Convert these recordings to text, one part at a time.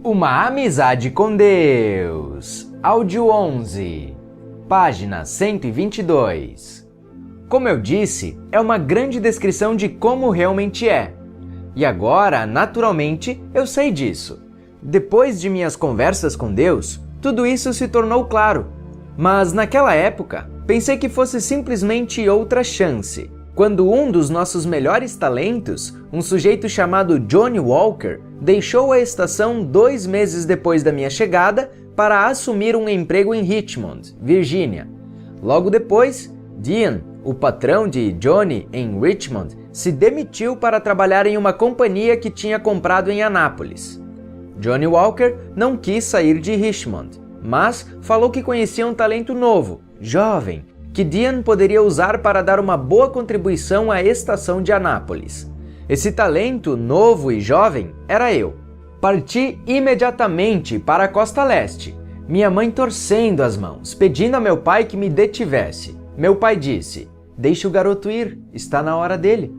Uma amizade com Deus. Áudio 11. Página 122. Como eu disse, é uma grande descrição de como realmente é. E agora, naturalmente, eu sei disso. Depois de minhas conversas com Deus, tudo isso se tornou claro. Mas naquela época, pensei que fosse simplesmente outra chance. Quando um dos nossos melhores talentos, um sujeito chamado Johnny Walker, deixou a estação 2 meses depois da minha chegada para assumir um emprego em Richmond, Virgínia. Logo depois, Dean, o patrão de Johnny em Richmond, se demitiu para trabalhar em uma companhia que tinha comprado em Anápolis. Johnny Walker não quis sair de Richmond, mas falou que conhecia um talento novo, jovem, que Dean poderia usar para dar uma boa contribuição à estação de Anápolis. Esse talento novo e jovem era eu. Parti imediatamente para a costa leste, minha mãe torcendo as mãos, pedindo a meu pai que me detivesse. Meu pai disse: "Deixe o garoto ir, está na hora dele."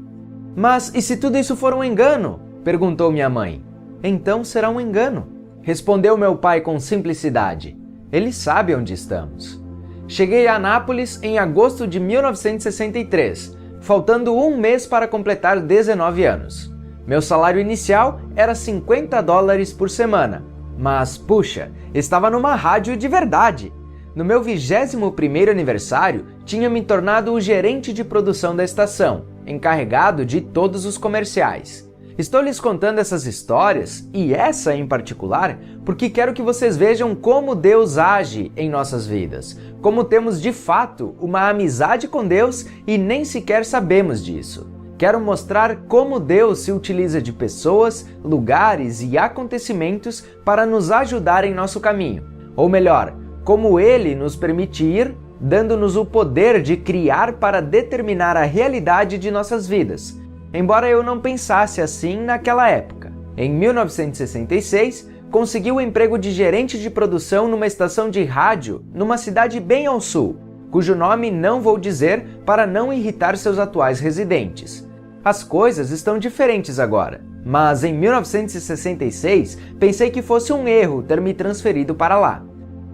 "Mas e se tudo isso for um engano?" perguntou minha mãe. "Então será um engano," respondeu meu pai com simplicidade. "Ele sabe onde estamos." Cheguei a Anápolis em agosto de 1963, faltando um mês para completar 19 anos. Meu salário inicial era $50 por semana, mas, puxa, estava numa rádio de verdade. No meu 21º aniversário, tinha me tornado o gerente de produção da estação, encarregado de todos os comerciais. Estou lhes contando essas histórias, e essa em particular, porque quero que vocês vejam como Deus age em nossas vidas, como temos de fato uma amizade com Deus e nem sequer sabemos disso. Quero mostrar como Deus se utiliza de pessoas, lugares e acontecimentos para nos ajudar em nosso caminho. Ou melhor, como Ele nos permite ir, dando-nos o poder de criar para determinar a realidade de nossas vidas. Embora eu não pensasse assim naquela época. Em 1966, consegui o emprego de gerente de produção numa estação de rádio numa cidade bem ao sul, cujo nome não vou dizer para não irritar seus atuais residentes. As coisas estão diferentes agora, mas em 1966 pensei que fosse um erro ter me transferido para lá.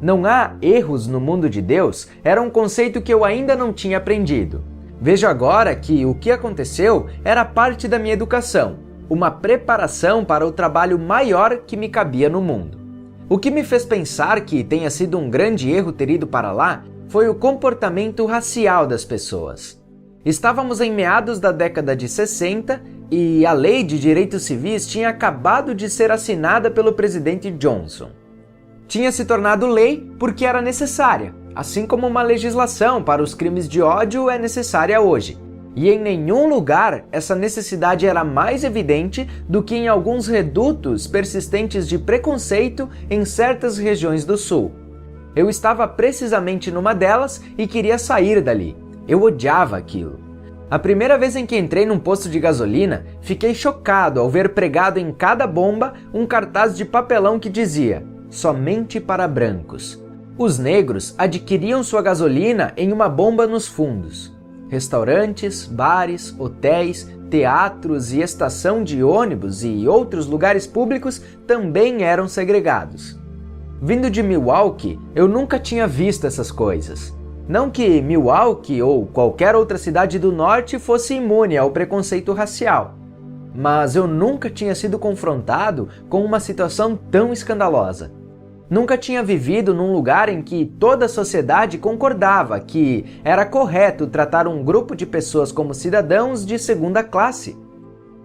Não há erros no mundo de Deus era um conceito que eu ainda não tinha aprendido. Vejo agora que o que aconteceu era parte da minha educação, uma preparação para o trabalho maior que me cabia no mundo. O que me fez pensar que tenha sido um grande erro ter ido para lá foi o comportamento racial das pessoas. Estávamos em meados da década de 60 e a Lei de Direitos Civis tinha acabado de ser assinada pelo presidente Johnson. Tinha se tornado lei porque era necessária, assim como uma legislação para os crimes de ódio é necessária hoje. E em nenhum lugar essa necessidade era mais evidente do que em alguns redutos persistentes de preconceito em certas regiões do Sul. Eu estava precisamente numa delas e queria sair dali. Eu odiava aquilo. A primeira vez em que entrei num posto de gasolina, fiquei chocado ao ver pregado em cada bomba um cartaz de papelão que dizia: "Somente para brancos." Os negros adquiriam sua gasolina em uma bomba nos fundos. Restaurantes, bares, hotéis, teatros e estação de ônibus e outros lugares públicos também eram segregados. Vindo de Milwaukee, eu nunca tinha visto essas coisas. Não que Milwaukee ou qualquer outra cidade do norte fosse imune ao preconceito racial, mas eu nunca tinha sido confrontado com uma situação tão escandalosa. Nunca tinha vivido num lugar em que toda a sociedade concordava que era correto tratar um grupo de pessoas como cidadãos de segunda classe.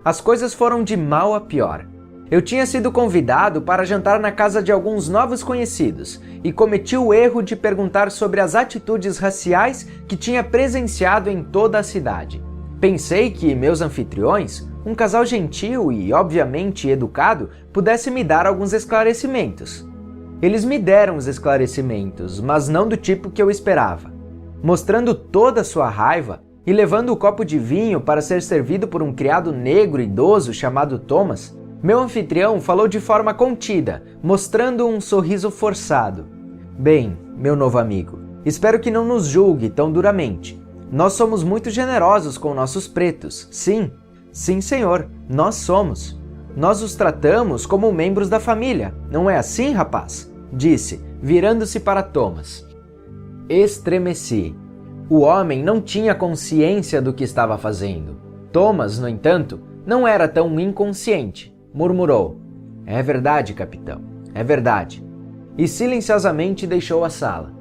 As coisas foram de mal a pior. Eu tinha sido convidado para jantar na casa de alguns novos conhecidos e cometi o erro de perguntar sobre as atitudes raciais que tinha presenciado em toda a cidade. Pensei que meus anfitriões, um casal gentil e obviamente educado, pudesse me dar alguns esclarecimentos. Eles me deram os esclarecimentos, mas não do tipo que eu esperava. Mostrando toda a sua raiva e levando o copo de vinho para ser servido por um criado negro idoso chamado Thomas, meu anfitrião falou de forma contida, mostrando um sorriso forçado. "Bem, meu novo amigo, espero que não nos julgue tão duramente. Nós somos muito generosos com nossos pretos, sim. Sim, senhor, nós somos. Nós os tratamos como membros da família, não é assim, rapaz? Disse, virando-se para Thomas. Estremeci. O homem não tinha consciência do que estava fazendo. Thomas, no entanto, não era tão inconsciente. Murmurou. É verdade, capitão, é verdade. E silenciosamente deixou a sala.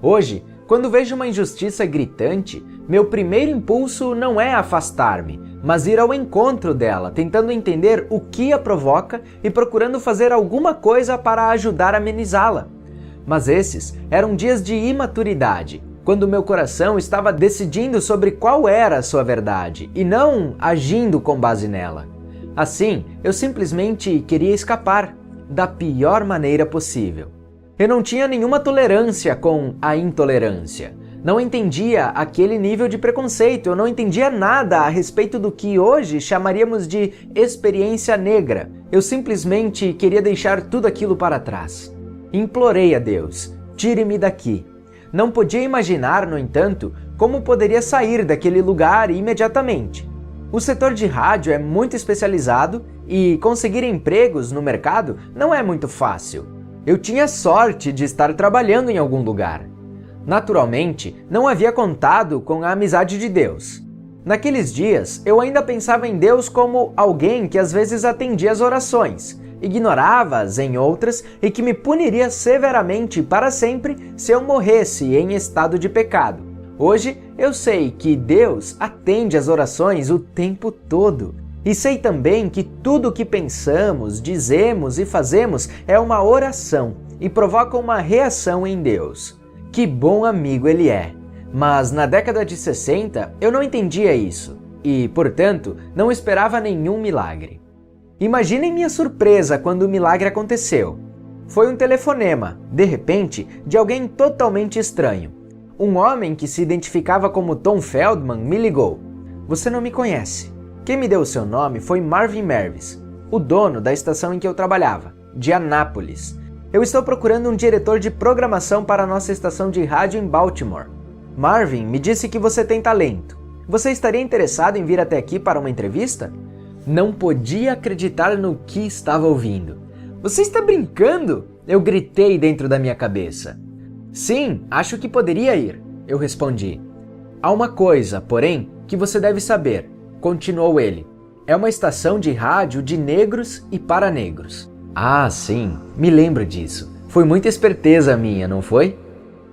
Hoje, quando vejo uma injustiça gritante, meu primeiro impulso não é afastar-me, mas ir ao encontro dela, tentando entender o que a provoca e procurando fazer alguma coisa para ajudar a amenizá-la. Mas esses eram dias de imaturidade, quando meu coração estava decidindo sobre qual era a sua verdade e não agindo com base nela. Assim, eu simplesmente queria escapar, da pior maneira possível. Eu não tinha nenhuma tolerância com a intolerância. Não entendia aquele nível de preconceito, eu não entendia nada a respeito do que hoje chamaríamos de experiência negra. Eu simplesmente queria deixar tudo aquilo para trás. Implorei a Deus, tire-me daqui. Não podia imaginar, no entanto, como poderia sair daquele lugar imediatamente. O setor de rádio é muito especializado e conseguir empregos no mercado não é muito fácil. Eu tinha sorte de estar trabalhando em algum lugar. Naturalmente, não havia contado com a amizade de Deus. Naqueles dias, eu ainda pensava em Deus como alguém que às vezes atendia às orações, ignorava-as em outras e que me puniria severamente para sempre se eu morresse em estado de pecado. Hoje, eu sei que Deus atende às orações o tempo todo. E sei também que tudo o que pensamos, dizemos e fazemos é uma oração e provoca uma reação em Deus. Que bom amigo Ele é! Mas na década de 60 eu não entendia isso e, portanto, não esperava nenhum milagre. Imaginem minha surpresa quando o milagre aconteceu. Foi um telefonema, de repente, de alguém totalmente estranho. Um homem que se identificava como Tom Feldman me ligou. Você não me conhece. Quem me deu o seu nome foi Marvin Mervis, o dono da estação em que eu trabalhava, de Anápolis. Eu estou procurando um diretor de programação para a nossa estação de rádio em Baltimore. Marvin me disse que você tem talento. Você estaria interessado em vir até aqui para uma entrevista? Não podia acreditar no que estava ouvindo. Você está brincando? Eu gritei dentro da minha cabeça. Sim, acho que poderia ir, eu respondi. Há uma coisa, porém, que você deve saber, continuou ele. É uma estação de rádio de negros e para negros. Ah, sim, me lembro disso. Foi muita esperteza minha, não foi?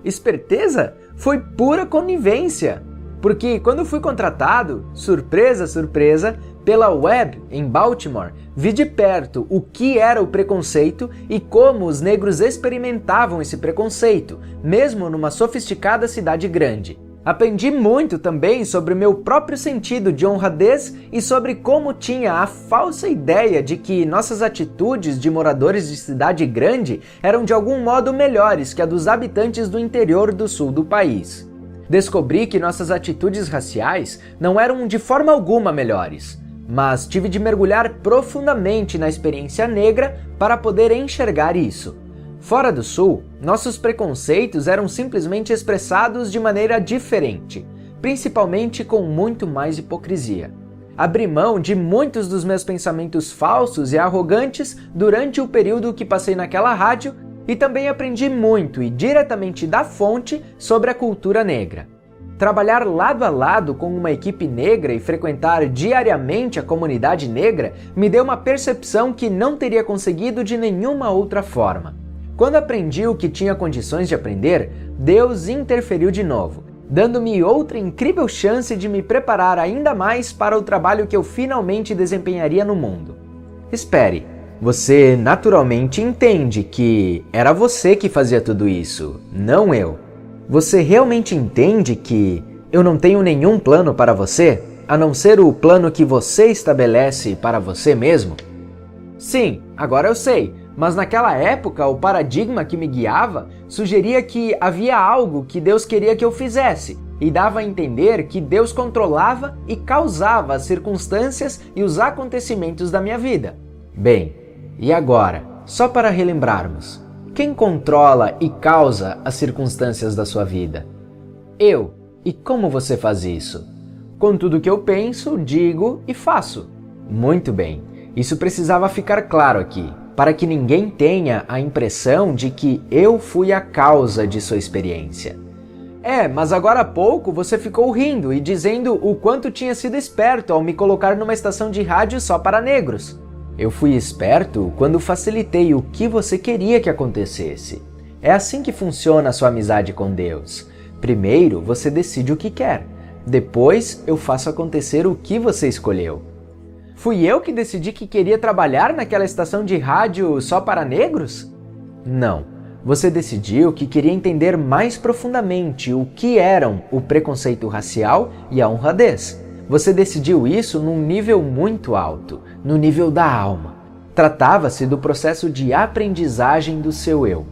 Esperteza? Foi pura conivência. Porque quando fui contratado, surpresa, surpresa, pela web em Baltimore, vi de perto o que era o preconceito e como os negros experimentavam esse preconceito, mesmo numa sofisticada cidade grande. Aprendi muito também sobre o meu próprio sentido de honradez e sobre como tinha a falsa ideia de que nossas atitudes de moradores de cidade grande eram de algum modo melhores que a dos habitantes do interior do sul do país. Descobri que nossas atitudes raciais não eram de forma alguma melhores, mas tive de mergulhar profundamente na experiência negra para poder enxergar isso. Fora do Sul, nossos preconceitos eram simplesmente expressados de maneira diferente, principalmente com muito mais hipocrisia. Abri mão de muitos dos meus pensamentos falsos e arrogantes durante o período que passei naquela rádio e também aprendi muito e diretamente da fonte sobre a cultura negra. Trabalhar lado a lado com uma equipe negra e frequentar diariamente a comunidade negra me deu uma percepção que não teria conseguido de nenhuma outra forma. Quando aprendi o que tinha condições de aprender, Deus interferiu de novo, dando-me outra incrível chance de me preparar ainda mais para o trabalho que eu finalmente desempenharia no mundo. Espere, você naturalmente entende que era você que fazia tudo isso, não eu. Você realmente entende que eu não tenho nenhum plano para você, a não ser o plano que você estabelece para você mesmo? Sim, agora eu sei, mas naquela época o paradigma que me guiava sugeria que havia algo que Deus queria que eu fizesse e dava a entender que Deus controlava e causava as circunstâncias e os acontecimentos da minha vida. Bem, e agora, só para relembrarmos, quem controla e causa as circunstâncias da sua vida? Eu. E como você faz isso? Com tudo que eu penso, digo e faço. Muito bem. Isso precisava ficar claro aqui, para que ninguém tenha a impressão de que eu fui a causa de sua experiência. Mas agora há pouco você ficou rindo e dizendo o quanto tinha sido esperto ao me colocar numa estação de rádio só para negros. Eu fui esperto quando facilitei o que você queria que acontecesse. É assim que funciona a sua amizade com Deus. Primeiro você decide o que quer, depois eu faço acontecer o que você escolheu. Fui eu que decidi que queria trabalhar naquela estação de rádio só para negros? Não. Você decidiu que queria entender mais profundamente o que eram o preconceito racial e a honradez. Você decidiu isso num nível muito alto, no nível da alma. Tratava-se do processo de aprendizagem do seu eu.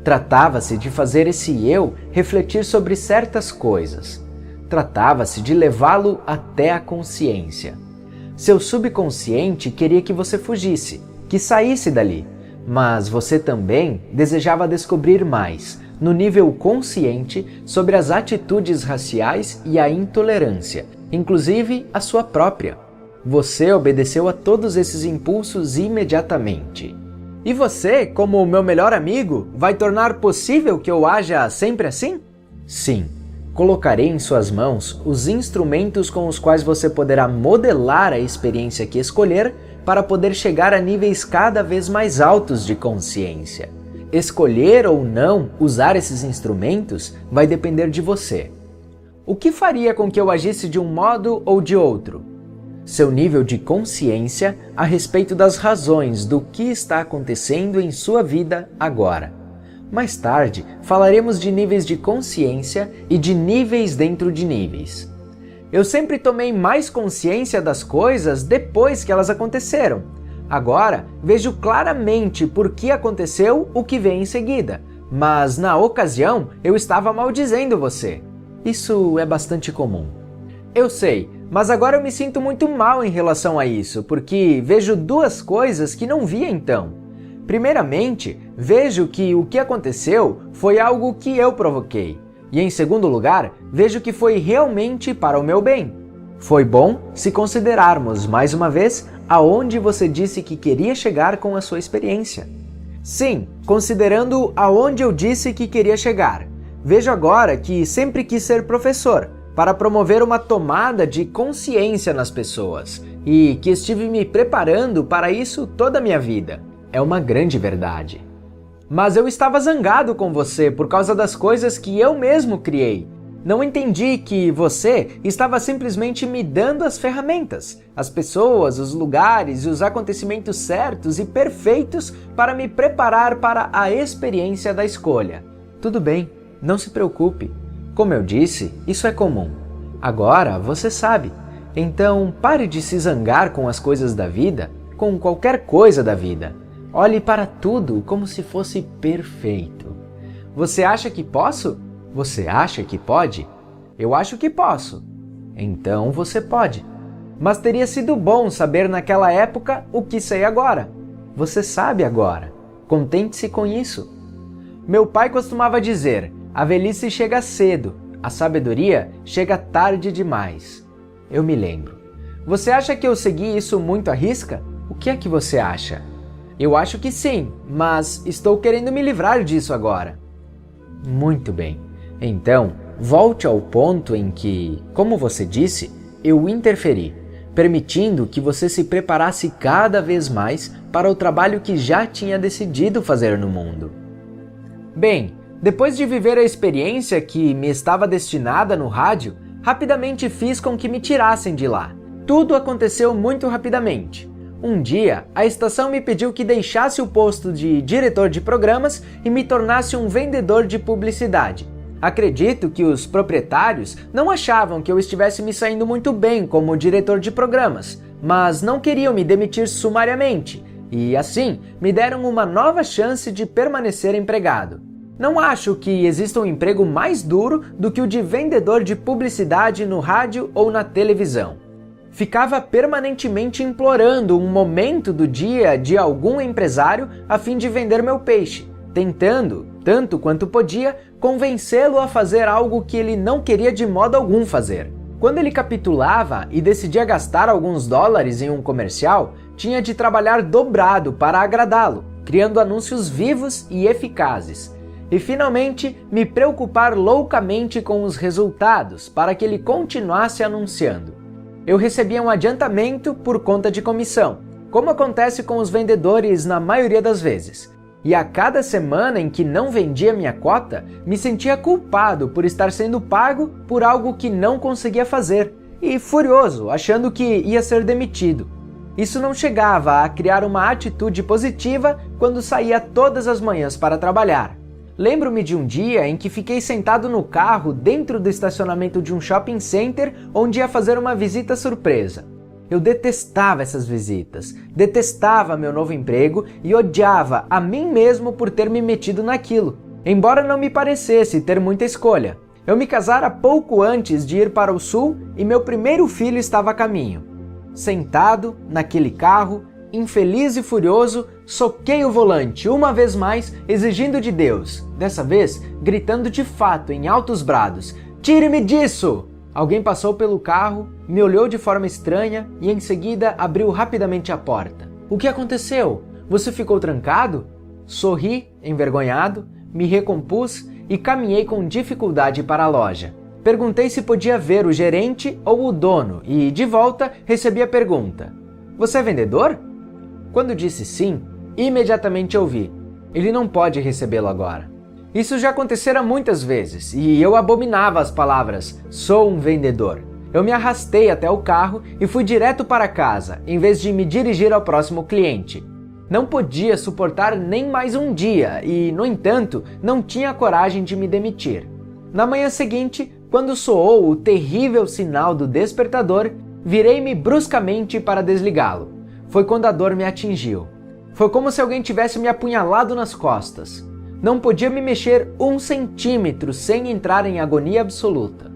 Tratava-se de fazer esse eu refletir sobre certas coisas. Tratava-se de levá-lo até a consciência. Seu subconsciente queria que você fugisse, que saísse dali. Mas você também desejava descobrir mais, no nível consciente, sobre as atitudes raciais e a intolerância, inclusive a sua própria. Você obedeceu a todos esses impulsos imediatamente. E você, como o meu melhor amigo, vai tornar possível que eu haja sempre assim? Sim. Colocarei em suas mãos os instrumentos com os quais você poderá modelar a experiência que escolher para poder chegar a níveis cada vez mais altos de consciência. Escolher ou não usar esses instrumentos vai depender de você. O que faria com que eu agisse de um modo ou de outro? Seu nível de consciência a respeito das razões do que está acontecendo em sua vida agora. Mais tarde, falaremos de níveis de consciência e de níveis dentro de níveis. Eu sempre tomei mais consciência das coisas depois que elas aconteceram. Agora, vejo claramente por que aconteceu o que vem em seguida, mas na ocasião eu estava maldizendo você. Isso é bastante comum. Eu sei, mas agora eu me sinto muito mal em relação a isso, porque vejo duas coisas que não via então. Primeiramente, vejo que o que aconteceu foi algo que eu provoquei. E em segundo lugar, vejo que foi realmente para o meu bem. Foi bom se considerarmos, mais uma vez, aonde você disse que queria chegar com a sua experiência. Sim, considerando aonde eu disse que queria chegar. Vejo agora que sempre quis ser professor, para promover uma tomada de consciência nas pessoas, e que estive me preparando para isso toda a minha vida. É uma grande verdade. Mas eu estava zangado com você por causa das coisas que eu mesmo criei. Não entendi que você estava simplesmente me dando as ferramentas, as pessoas, os lugares e os acontecimentos certos e perfeitos para me preparar para a experiência da escolha. Tudo bem, não se preocupe. Como eu disse, isso é comum. Agora você sabe. Então pare de se zangar com as coisas da vida, com qualquer coisa da vida. Olhe para tudo como se fosse perfeito. Você acha que posso? Você acha que pode? Eu acho que posso. Então você pode. Mas teria sido bom saber naquela época o que sei agora. Você sabe agora. Contente-se com isso. Meu pai costumava dizer: a velhice chega cedo, a sabedoria chega tarde demais. Eu me lembro. Você acha que eu segui isso muito à risca? O que é que você acha? Eu acho que sim, mas estou querendo me livrar disso agora. Muito bem. Então, volte ao ponto em que, como você disse, eu interferi, permitindo que você se preparasse cada vez mais para o trabalho que já tinha decidido fazer no mundo. Bem, depois de viver a experiência que me estava destinada no rádio, rapidamente fiz com que me tirassem de lá. Tudo aconteceu muito rapidamente. Um dia, a estação me pediu que deixasse o posto de diretor de programas e me tornasse um vendedor de publicidade. Acredito que os proprietários não achavam que eu estivesse me saindo muito bem como diretor de programas, mas não queriam me demitir sumariamente e, assim, me deram uma nova chance de permanecer empregado. Não acho que exista um emprego mais duro do que o de vendedor de publicidade no rádio ou na televisão. Ficava permanentemente implorando um momento do dia de algum empresário a fim de vender meu peixe, tentando, tanto quanto podia, convencê-lo a fazer algo que ele não queria de modo algum fazer. Quando ele capitulava e decidia gastar alguns dólares em um comercial, tinha de trabalhar dobrado para agradá-lo, criando anúncios vivos e eficazes. E finalmente, me preocupar loucamente com os resultados para que ele continuasse anunciando. Eu recebia um adiantamento por conta de comissão, como acontece com os vendedores na maioria das vezes. E a cada semana em que não vendia minha cota, me sentia culpado por estar sendo pago por algo que não conseguia fazer, e furioso, achando que ia ser demitido. Isso não chegava a criar uma atitude positiva quando saía todas as manhãs para trabalhar. Lembro-me de um dia em que fiquei sentado no carro dentro do estacionamento de um shopping center onde ia fazer uma visita surpresa. Eu detestava essas visitas, detestava meu novo emprego e odiava a mim mesmo por ter me metido naquilo, embora não me parecesse ter muita escolha. Eu me casara pouco antes de ir para o sul e meu primeiro filho estava a caminho. Sentado naquele carro, infeliz e furioso, soquei o volante uma vez mais, exigindo de Deus, dessa vez gritando de fato em altos brados: "Tire-me disso!" Alguém passou pelo carro, me olhou de forma estranha e em seguida abriu rapidamente a porta. "O que aconteceu? Você ficou trancado?" Sorri, envergonhado, me recompus e caminhei com dificuldade para a loja. Perguntei se podia ver o gerente ou o dono e, de volta, recebi a pergunta: "Você é vendedor?" Quando disse sim, imediatamente ouvi: "Ele não pode recebê-lo agora." Isso já acontecera muitas vezes e eu abominava as palavras "sou um vendedor". Eu me arrastei até o carro e fui direto para casa, em vez de me dirigir ao próximo cliente. Não podia suportar nem mais um dia e, no entanto, não tinha coragem de me demitir. Na manhã seguinte, quando soou o terrível sinal do despertador, virei-me bruscamente para desligá-lo. Foi quando a dor me atingiu. Foi como se alguém tivesse me apunhalado nas costas. Não podia me mexer 1 centímetro sem entrar em agonia absoluta.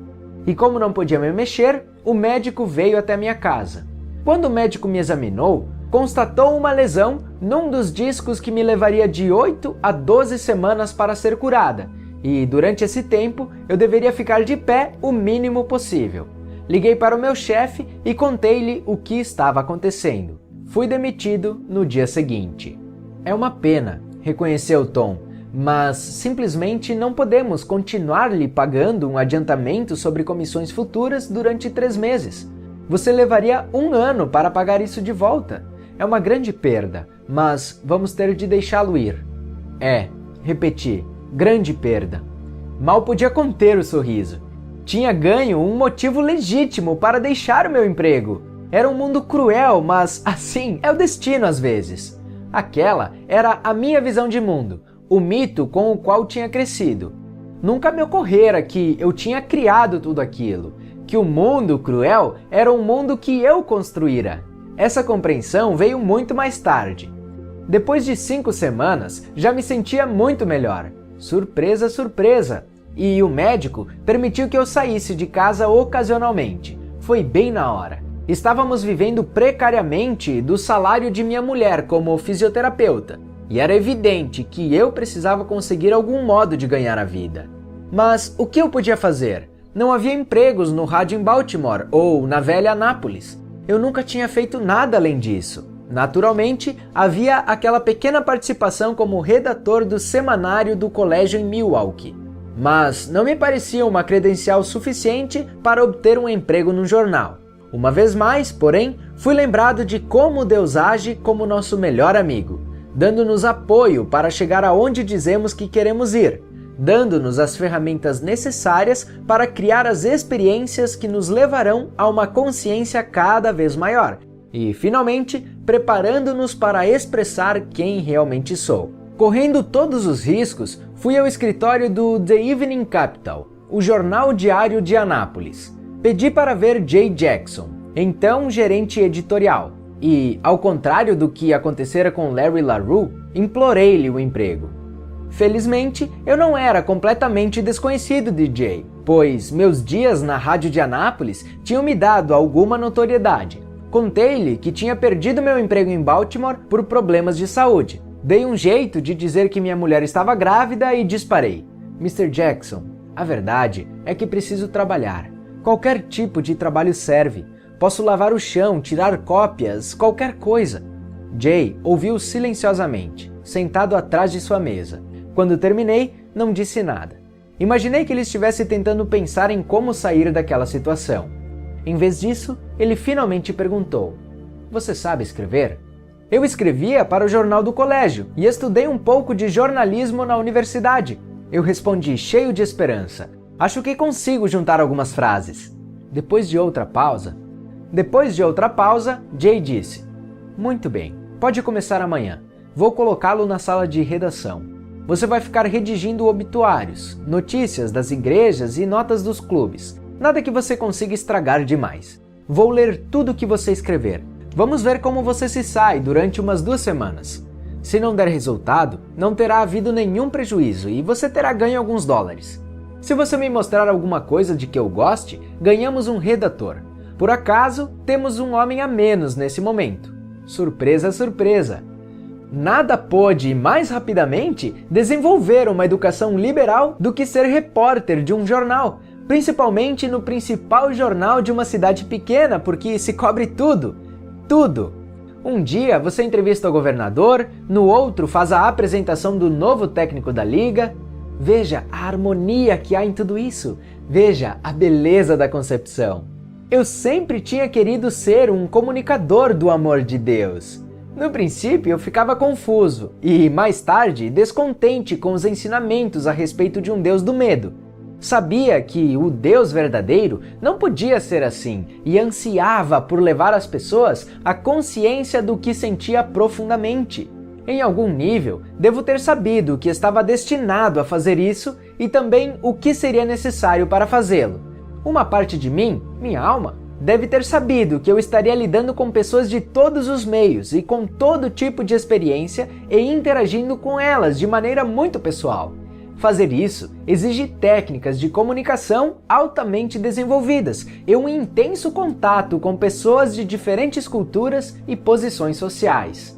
E como não podia me mexer, o médico veio até minha casa. Quando o médico me examinou, constatou uma lesão num dos discos que me levaria de 8 a 12 semanas para ser curada, e durante esse tempo eu deveria ficar de pé o mínimo possível. Liguei para o meu chefe e contei-lhe o que estava acontecendo. Fui demitido no dia seguinte. "É uma pena", reconheceu Tom, "mas simplesmente não podemos continuar lhe pagando um adiantamento sobre comissões futuras durante 3 meses. Você levaria 1 ano para pagar isso de volta. É uma grande perda, mas vamos ter de deixá-lo ir." Repeti, grande perda. Mal podia conter o sorriso. Tinha ganho um motivo legítimo para deixar o meu emprego. Era um mundo cruel, mas assim é o destino às vezes. Aquela era a minha visão de mundo, o mito com o qual tinha crescido. Nunca me ocorrera que eu tinha criado tudo aquilo, que o mundo cruel era um mundo que eu construíra. Essa compreensão veio muito mais tarde. Depois de 5 semanas, já me sentia muito melhor. Surpresa, surpresa! E o médico permitiu que eu saísse de casa ocasionalmente. Foi bem na hora. Estávamos vivendo precariamente do salário de minha mulher como fisioterapeuta, e era evidente que eu precisava conseguir algum modo de ganhar a vida. Mas o que eu podia fazer? Não havia empregos no rádio em Baltimore ou na velha Anápolis. Eu nunca tinha feito nada além disso. Naturalmente, havia aquela pequena participação como redator do semanário do colégio em Milwaukee. Mas não me parecia uma credencial suficiente para obter um emprego no jornal. Uma vez mais, porém, fui lembrado de como Deus age como nosso melhor amigo, dando-nos apoio para chegar aonde dizemos que queremos ir, dando-nos as ferramentas necessárias para criar as experiências que nos levarão a uma consciência cada vez maior e, finalmente, preparando-nos para expressar quem realmente sou. Correndo todos os riscos, fui ao escritório do The Evening Capital, o jornal diário de Anápolis. Pedi para ver Jay Jackson, então gerente editorial, e, ao contrário do que acontecera com Larry LaRue, implorei-lhe o emprego. Felizmente, eu não era completamente desconhecido de Jay, pois meus dias na rádio de Anápolis tinham me dado alguma notoriedade. Contei-lhe que tinha perdido meu emprego em Baltimore por problemas de saúde. Dei um jeito de dizer que minha mulher estava grávida e disparei. "Mr. Jackson, a verdade é que preciso trabalhar. Qualquer tipo de trabalho serve. Posso lavar o chão, tirar cópias, qualquer coisa. Jay ouviu silenciosamente, sentado atrás de sua mesa. Quando terminei, não disse nada. Imaginei que ele estivesse tentando pensar em como sair daquela situação. Em vez disso, ele finalmente perguntou: "Você sabe escrever?" Eu escrevia para o jornal do colégio e estudei um pouco de jornalismo na universidade. Eu respondi cheio de esperança. Acho que consigo juntar algumas frases. Depois de outra pausa, Jay disse: "Muito bem, pode começar amanhã. Vou colocá-lo na sala de redação. Você vai ficar redigindo obituários, notícias das igrejas e notas dos clubes. Nada que você consiga estragar demais. Vou ler tudo que você escrever. Vamos ver como você se sai durante umas 2 semanas. Se não der resultado, não terá havido nenhum prejuízo e você terá ganho alguns dólares. Se você me mostrar alguma coisa de que eu goste, ganhamos um redator. Por acaso, temos um homem a menos nesse momento." Surpresa, surpresa! Nada pôde, mais rapidamente, desenvolver uma educação liberal do que ser repórter de um jornal, principalmente no principal jornal de uma cidade pequena, porque se cobre tudo. Tudo! Um dia você entrevista o governador, no outro faz a apresentação do novo técnico da liga. Veja a harmonia que há em tudo isso. Veja a beleza da concepção. Eu sempre tinha querido ser um comunicador do amor de Deus. No princípio eu ficava confuso e, mais tarde, descontente com os ensinamentos a respeito de um Deus do medo. Sabia que o Deus verdadeiro não podia ser assim e ansiava por levar as pessoas à consciência do que sentia profundamente. Em algum nível, devo ter sabido que estava destinado a fazer isso e também o que seria necessário para fazê-lo. Uma parte de mim, minha alma, deve ter sabido que eu estaria lidando com pessoas de todos os meios e com todo tipo de experiência e interagindo com elas de maneira muito pessoal. Fazer isso exige técnicas de comunicação altamente desenvolvidas e um intenso contato com pessoas de diferentes culturas e posições sociais.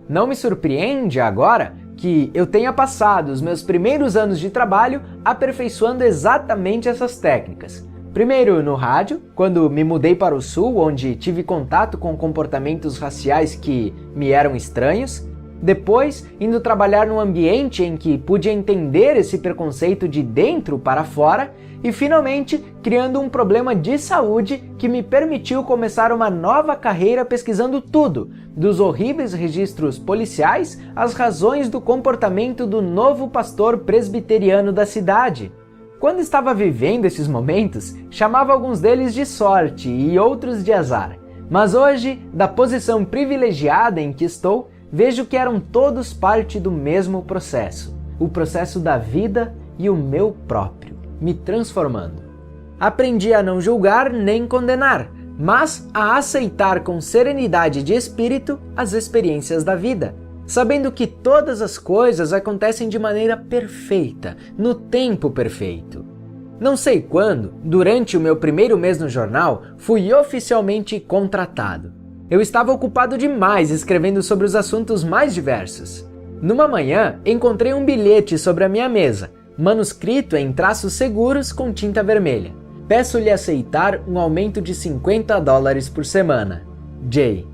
Não me surpreende agora que eu tenha passado os meus primeiros anos de trabalho aperfeiçoando exatamente essas técnicas. Primeiro no rádio, quando me mudei para o sul, onde tive contato com comportamentos raciais que me eram estranhos. Depois, indo trabalhar num ambiente em que pude entender esse preconceito de dentro para fora. E finalmente, criando um problema de saúde que me permitiu começar uma nova carreira pesquisando tudo, dos horríveis registros policiais às razões do comportamento do novo pastor presbiteriano da cidade. Quando estava vivendo esses momentos, chamava alguns deles de sorte e outros de azar. Mas hoje, da posição privilegiada em que estou, vejo que eram todos parte do mesmo processo, o processo da vida e o meu próprio, me transformando. Aprendi a não julgar nem condenar, mas a aceitar com serenidade de espírito as experiências da vida, sabendo que todas as coisas acontecem de maneira perfeita, no tempo perfeito. Não sei quando, durante o meu primeiro mês no jornal, fui oficialmente contratado. Eu estava ocupado demais escrevendo sobre os assuntos mais diversos. Numa manhã, encontrei um bilhete sobre a minha mesa, manuscrito em traços seguros com tinta vermelha. Peço-lhe aceitar um aumento de $50 por semana. Jay.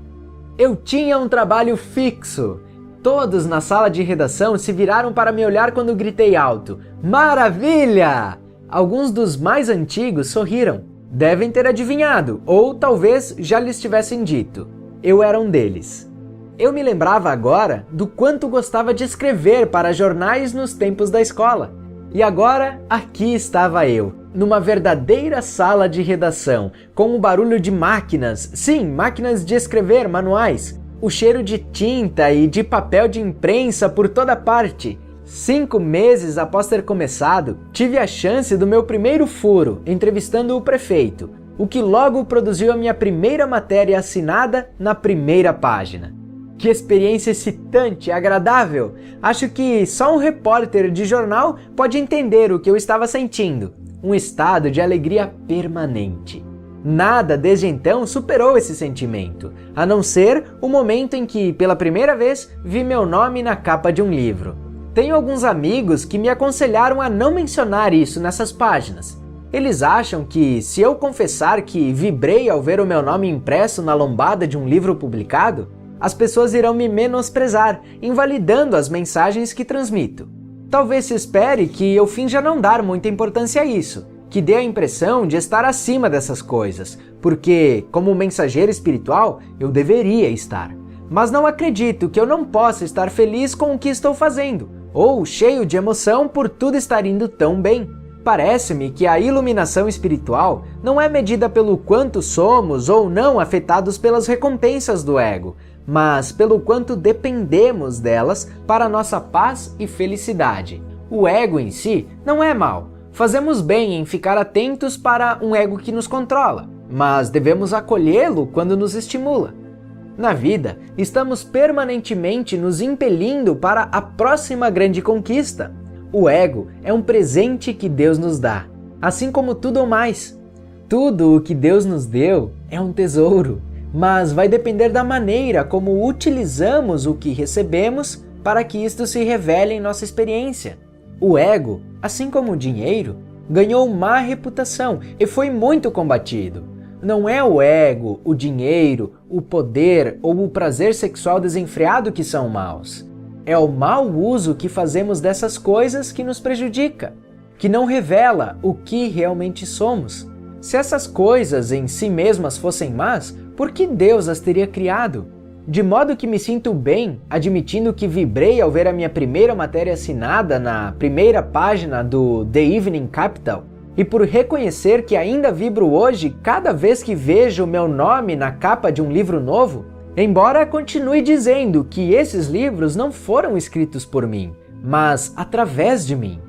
Eu tinha um trabalho fixo. Todos na sala de redação se viraram para me olhar quando gritei alto: "Maravilha!" Alguns dos mais antigos sorriram. Devem ter adivinhado, ou talvez já lhes tivessem dito. Eu era um deles. Eu me lembrava agora do quanto gostava de escrever para jornais nos tempos da escola. E agora, aqui estava eu, numa verdadeira sala de redação, com o barulho de máquinas, sim, máquinas de escrever manuais, o cheiro de tinta e de papel de imprensa por toda parte. 5 meses após ter começado, tive a chance do meu primeiro furo, entrevistando o prefeito, o que logo produziu a minha primeira matéria assinada na primeira página. Que experiência excitante e agradável! Acho que só um repórter de jornal pode entender o que eu estava sentindo. Um estado de alegria permanente. Nada desde então superou esse sentimento, a não ser o momento em que, pela primeira vez, vi meu nome na capa de um livro. Tenho alguns amigos que me aconselharam a não mencionar isso nessas páginas. Eles acham que, se eu confessar que vibrei ao ver o meu nome impresso na lombada de um livro publicado, as pessoas irão me menosprezar, invalidando as mensagens que transmito. Talvez se espere que eu finja não dar muita importância a isso, que dê a impressão de estar acima dessas coisas, porque, como mensageiro espiritual, eu deveria estar. Mas não acredito que eu não possa estar feliz com o que estou fazendo, ou cheio de emoção por tudo estar indo tão bem. Parece-me que a iluminação espiritual não é medida pelo quanto somos ou não afetados pelas recompensas do ego, mas pelo quanto dependemos delas para nossa paz e felicidade. O ego em si não é mau. Fazemos bem em ficar atentos para um ego que nos controla, mas devemos acolhê-lo quando nos estimula. Na vida, estamos permanentemente nos impelindo para a próxima grande conquista. O ego é um presente que Deus nos dá, assim como tudo mais. Tudo o que Deus nos deu é um tesouro, mas vai depender da maneira como utilizamos o que recebemos para que isto se revele em nossa experiência. O ego, assim como o dinheiro, ganhou má reputação e foi muito combatido. Não é o ego, o dinheiro, o poder ou o prazer sexual desenfreado que são maus. É o mau uso que fazemos dessas coisas que nos prejudica, que não revela o que realmente somos. Se essas coisas em si mesmas fossem más, por que Deus as teria criado? De modo que me sinto bem admitindo que vibrei ao ver a minha primeira matéria assinada na primeira página do The Evening Capital, e por reconhecer que ainda vibro hoje cada vez que vejo o meu nome na capa de um livro novo, embora continue dizendo que esses livros não foram escritos por mim, mas através de mim.